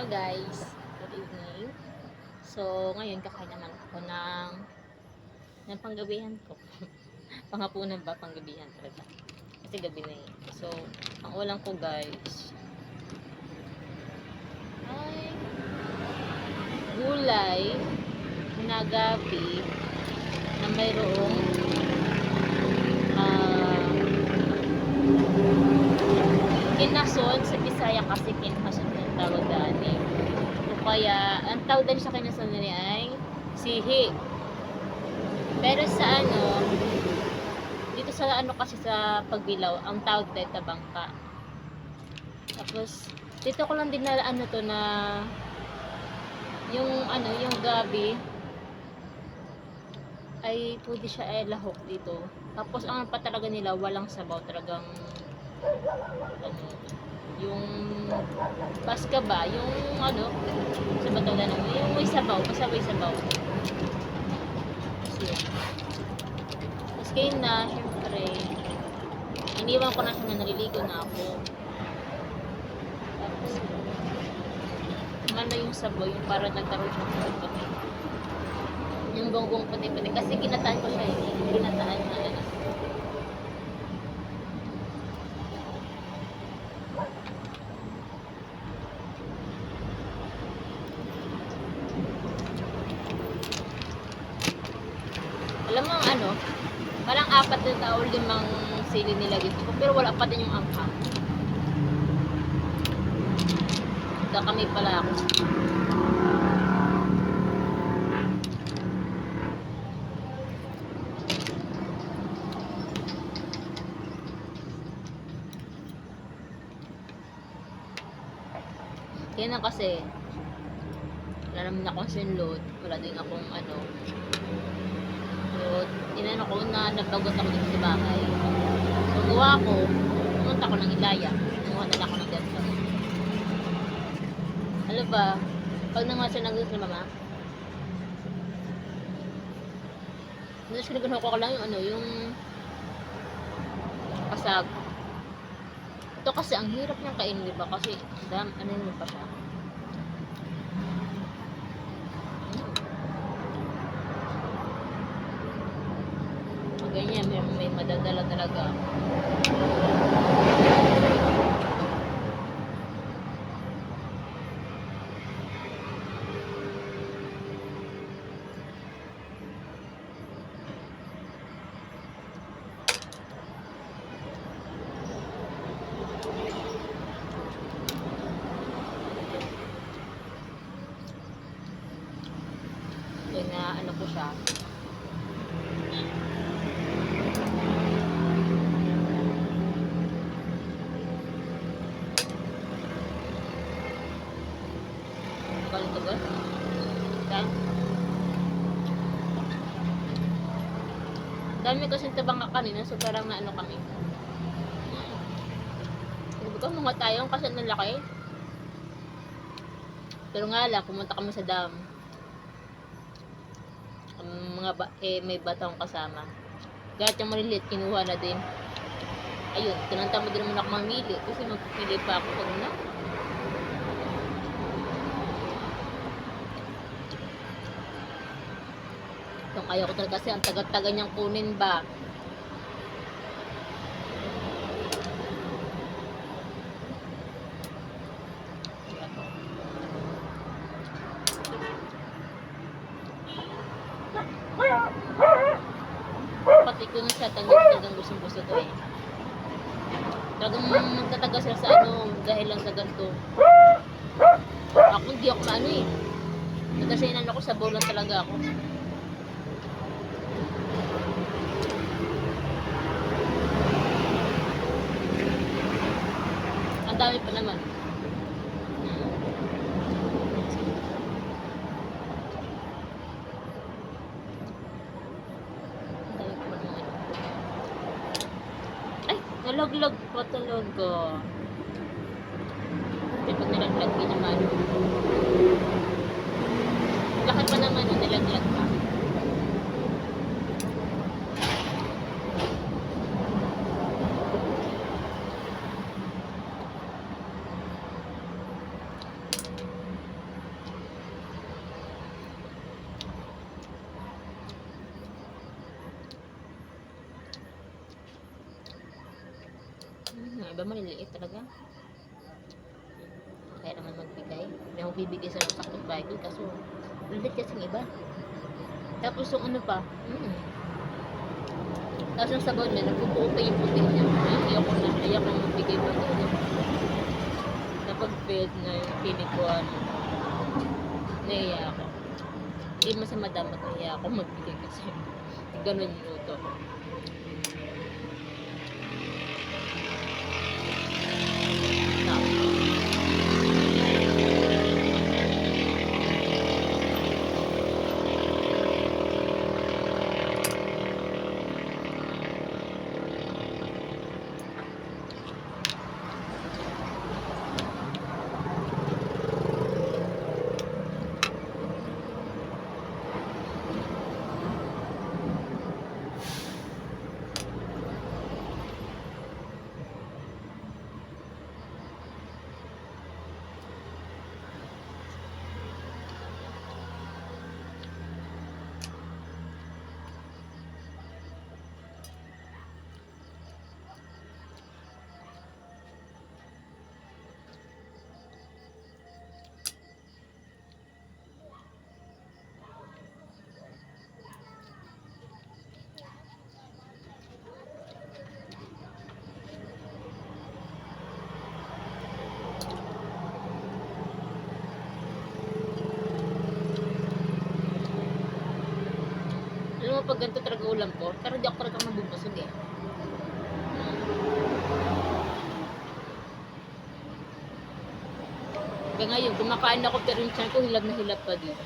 Hello guys, good evening. So, ngayon kakain naman ako ng panggabihan ko. Panghapunan ba? Panggabihan talaga. Kasi gabi na eh. So, ang ulam ko guys ay gulay na gabi na mayroong ah, kinason sa Bisaya kasi kinason ng tawag dani. O kaya, ang tawag din sa kinason nila ay sihi. Pero sa dito sa kasi sa Pagbilao, ang tawag dito tabangka. Tapos, dito ko lang din na to na yung gabi ay pwede siya ay lahok dito. Tapos, ang pa talaga nila, walang sabaw talagang yung paska ba, yung sa bato na naman, yung may sabaw, basta may sabaw. Kasi yun. Tapos kayo na, syempre, iniwan ko na siya na naliligo na ako. Tapos, yung sabaw, yung para nagkaroon siya ng puti. Yung bonggong puti-puti. Kasi kinataan ko siya, kinataan na alam mo ang parang 4 na o 5 sili nilagay ko, pero wala pa din yung angka. Kami pala ako. Kaya na kasi wala naman akong sinload, wala din akong so, inano ko na nabagot ako dito sa bahay. So, gawa ko, pumunta ko ng Ilaya. Nanguha na ako ng desktop. Ano ba? Pag nanguha siya ng gusto na mama, nasa sinagunan ko lang yung kasag. Ito kasi ang hirap niyang kainin, diba? Kasi, yun pa siya. Ganyan, may madadala talaga. Yan na ko siya. Ganito ba? Dan. Dami kasi tabang kanina, so parang kami. Sabi ko, mga tayong kasi ang laki. Pero nga lang, pumunta kami sa dam. May batang kasama. Kahit yung maliliit, kinuha na din. Ayun, tinanta mo din naman ako mamili. Kasi magpipili pa ako pag Itong ayaw ko talaga kasi ang taga-taga niyang kunin ba. Pati ko na siya talagang gustong-gusto to eh. Talagang magtataga sila sa dahil lang sa ganito. Ako hindi ako eh. Kasi ko sa bolan talaga ako. Ang dami pa naman. Nalaglag pa talaga. Kasi pag nalaglag din naman. Bakit pa naman nalaglag pa? Yung iba maliliit talaga. Kaya naman magbigay. Hindi ako bibigay sa saktong bagay kaso ulit kasi ng iba. Tapos yung ano pa, tapos yung sabaw niya, nagpupuo pa yung puti niya. Ayaw ko magbigay pa doon. Napag-fed na yung pinig ko, nahiya ako. Hindi masama dapat nahiya ako magbigay kasi ganun yung luto ko. Alam mo, pag ganito talaga ulam ko, pero di ako talaga mabubusog eh. Kaya ngayon, kumakain ako pero yung tiyan ko hilab na hilab pa dito.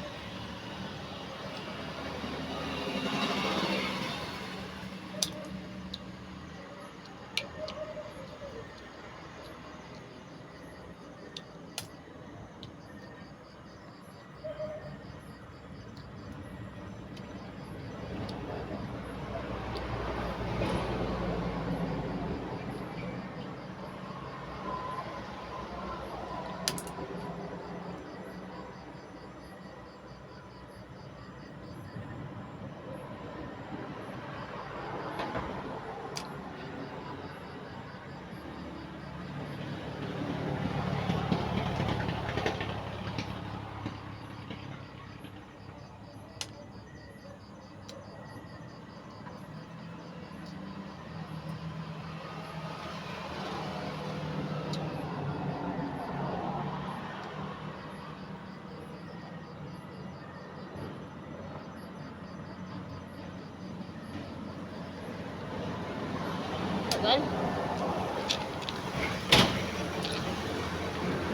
Tagal.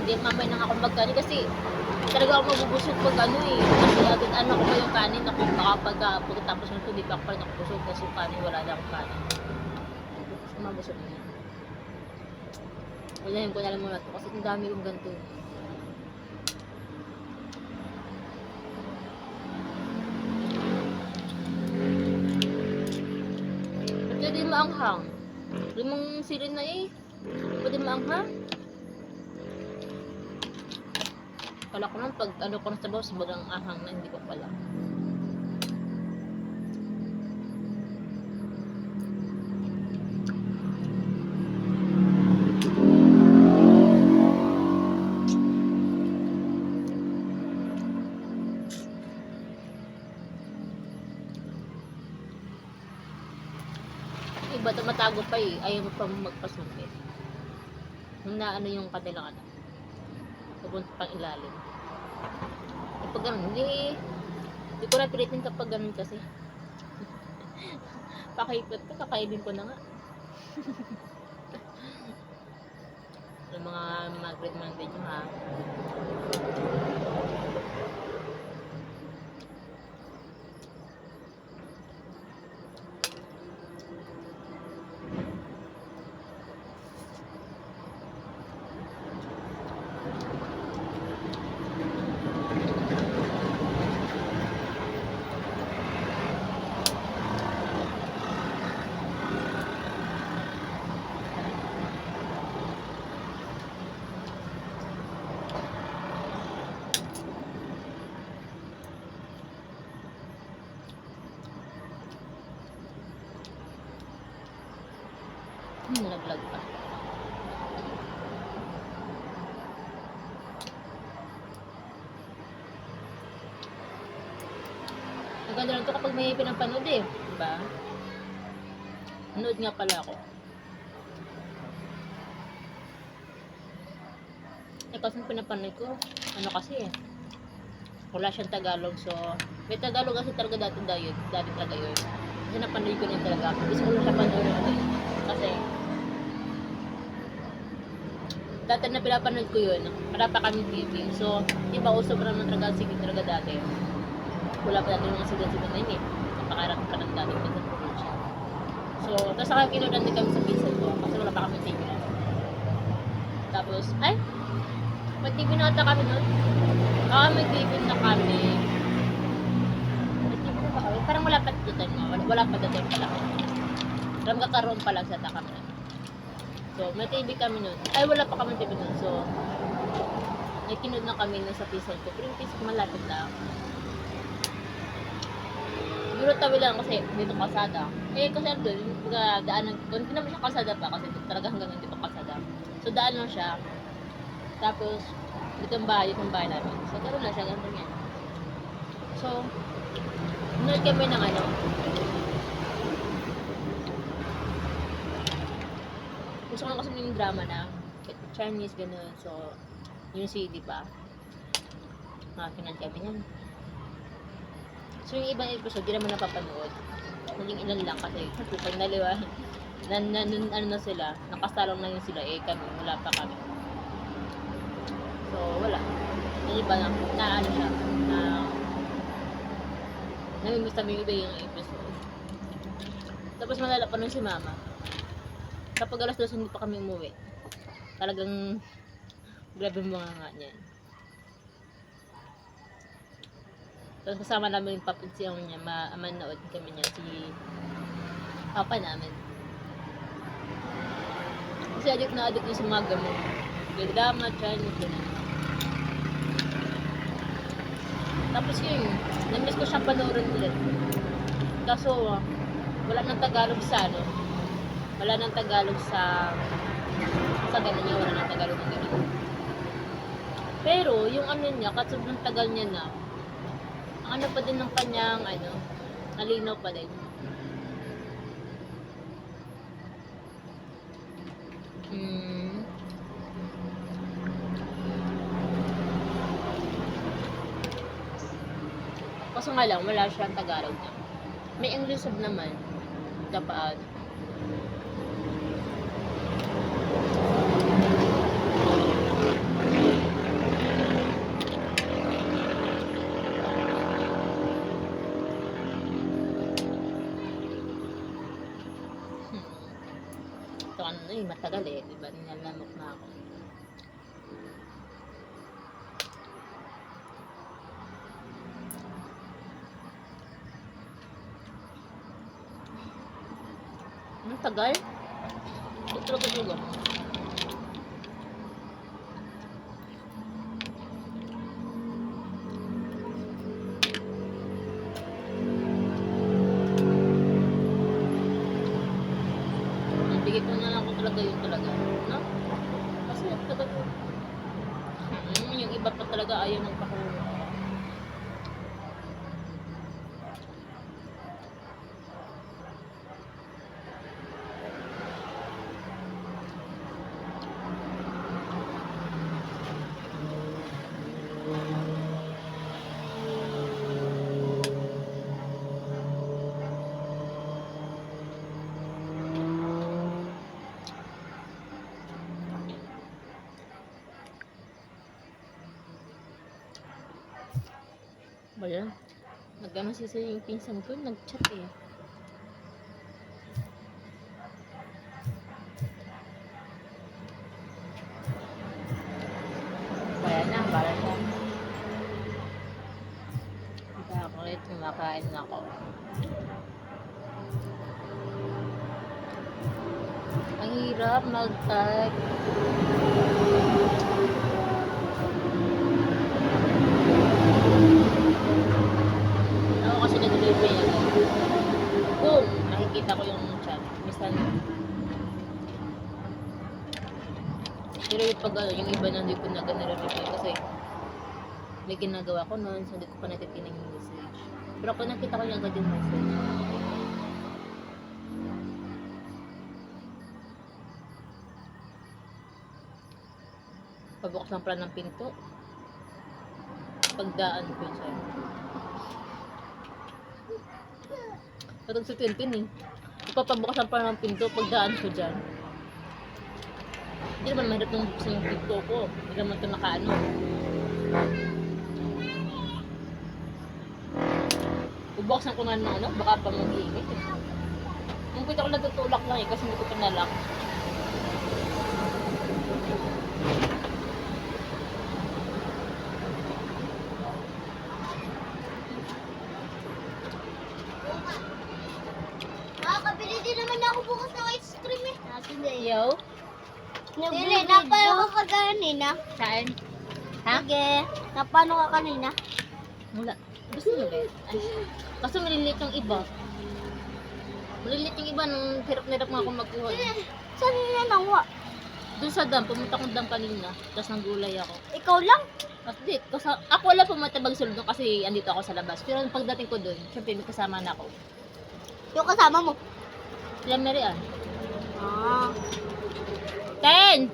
Hindi mamay nang ako magkanin kasi talaga ako mabubusog pag ano eh. Kasi agad ano ko pa yung kanin ako pagkatapos ng tubig ako pa rin ako busog kasi yung kanin wala na akong kanin. Kasi mabusog na yan. Unahin ko na lang muna ito kasi ang dami kong ganito. Pwede maanghang. Limang silin na eh. Pwede maanghang. Kala ko naman pag ano ko na sabaw, sobrang ahang na, hindi ko pala. Iba tumatago pa eh, ayaw mo pa magpasungkit. Nung naano yung kanilang ano, pupunta pang ilalim. Pag ganun, hindi ko na pilitin kapag ganun kasi. Pakipot ko, kakainin ko na nga. Yung mga mag-recommend nyo ha. Nalaglag pa. Ang ganda lang to kapag may pinapanood eh. Diba? Nanood nga pala ako. Eh kasi pinapanood ko, ano kasi eh. Wala siyang Tagalog, so may Tagalog kasi talaga dati talaga yun. Kasi napanood ko na talaga. Gusto ko na siya panoorin ulit. Kasi dati na pinapanood ko yun, wala pa kami TV. So, iba uso pa naman talaga sige talaga dati. Wala pa dati yung mga sigat-sigat na yun eh. Napakarap pa ng dati sa probinsya. So, tapos saka kinunan din kami sa pinsan ko kasi wala pa kami TV na. Tapos, ay, may TV na ata kami nun. May TV na kami. May TV na ba kami? Parang wala pa dito wala pa dito pala. Parang kakaroon pa lang sa kami. So, may TV kami nun. Ay, wala pa kami TV nun. So, may kinod na kami nun sa pinsan ko. Pero yung pinsan ko malapit lang. Siguro tawi lang kasi dito kalsada. Eh, kasi doon, yung daanan, doon hindi naman siya kalsada pa kasi talaga hanggang hindi pa kalsada. So, daan lang siya. Tapos, itong bahay namin. So, gano'n lang siya, gano'n yan. So, nanood kami ng ano. Gusto ko kasi yung drama na Chinese, gano'n. So, yung CD pa. Makinan kami yan. So, yung ibang episode, di naman napapanood. Naging ilan lang kasi, pag naliwa, ano na sila, nakasalong na yun sila, eh kami, wala pa kami. So, wala. Yung iba na ano siya, na namimiss namin yung iba yung episode. Tapos malala pa nun si mama. Kapag alas 2 hindi pa kami umuwi. Talagang grabe mga nga niyan. Tapos kasama namin yung papinsiyang niya, manood kami niya, si papa namin. Kasi adik na adik yung sa mga gamot. Drama, Chinese, gano'n. Tapos yun, namiss ko siya panoorin ulit. Kaso, wala nang Tagalog sa ano. Wala nang Tagalog sa ganun niya, wala nang Tagalog ng ganun. Pero, yung ano niya, kasi sobrang tagal niya na, ang ano pa din ng kanyang, ano, nalinaw pa din. Kaso nga lang, wala siyang Tagalog na. May English sub naman. Dapat. Ito ano na matagal eh. Diba? Nilalamok na ako. Ang tagal? Tutulog. Bigay ko na lang ko talaga yun talaga. No? Kasi tagal yun. Yung iba pa talaga ayaw ng pakulong. Ba yan? Nag-ano siya yung pinsan ko, nag-chat eh. Kaya na, para siya. Bakit? Kumakain na ako. Ang hirap mag-type. Ako kasi nag-reply ako. Boom! Nakikita ko yung chat. Minsan. Pero yung pag yung iba na hindi ko na reply kasi may ginagawa ko noon, so hindi ko pa natitinang yung message. Pero kung nakita ko yung agad yung message. Pabukas lang pala ng pinto. Pagdaan ko siya. Patag si Tintin eh. Ipapabukas lang pala ng pinto. Pagdaan ko dyan. Hindi naman mahirap nung buksan yung pinto ko. Hindi naman ito nakaano. Bubuksan ko nga ng ano. Baka pa mag-iingit eh. Yung pinto ko natutulak lang eh. Kasi hindi ko pinalak. Nakakabili din naman ako bukas ng ice cream eh. Yo? Dili, napano ka kanina? Saan? Ha? Sige, napano ka kanina? Wala. Gusto mo ba? Ay, kaso maliliit yung iba. Maliliit yung iba nung hirap-hirap nga ako magkuha. Saan nila nawa? Doon sa dam, pumunta akong dam kanina. Tapos nang gulay ako. Ikaw lang? Kasi ako wala pumunta bagsulod doon kasi andito ako sa labas. Pero pagdating ko doon, syempre may kasama na ako. Yung kasama mo? Sila Marian. Ah. Kain!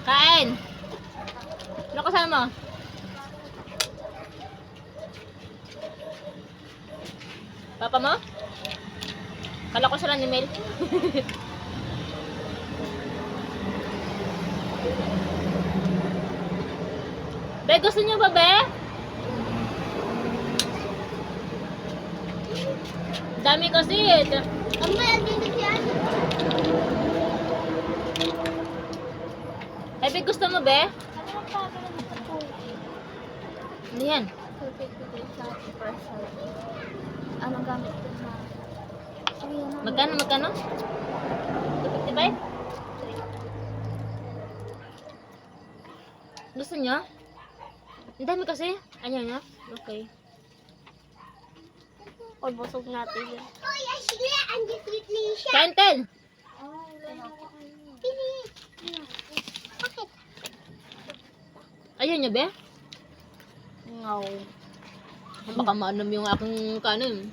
Kain! Sino kasama? Papa mo? Kala ko sila ni Mel. Be, gusto niyo ba, be? Dami kasi eh. Amay, andito si Ano. Ay, be, gusto mo, be? Ano pa ako ng ito? Ano yan? Anong gamit ko sa... Magkano, magkano? 255? Gusto niyo? Ang dami kasi. Ano niya? Okay. Oy, busog natin yun. Oy, Ashley, andito sweet lang siya. Kain, Tel! Pini. Bakit? Ayun niyo, be? No. Baka maanam yung aking kanin.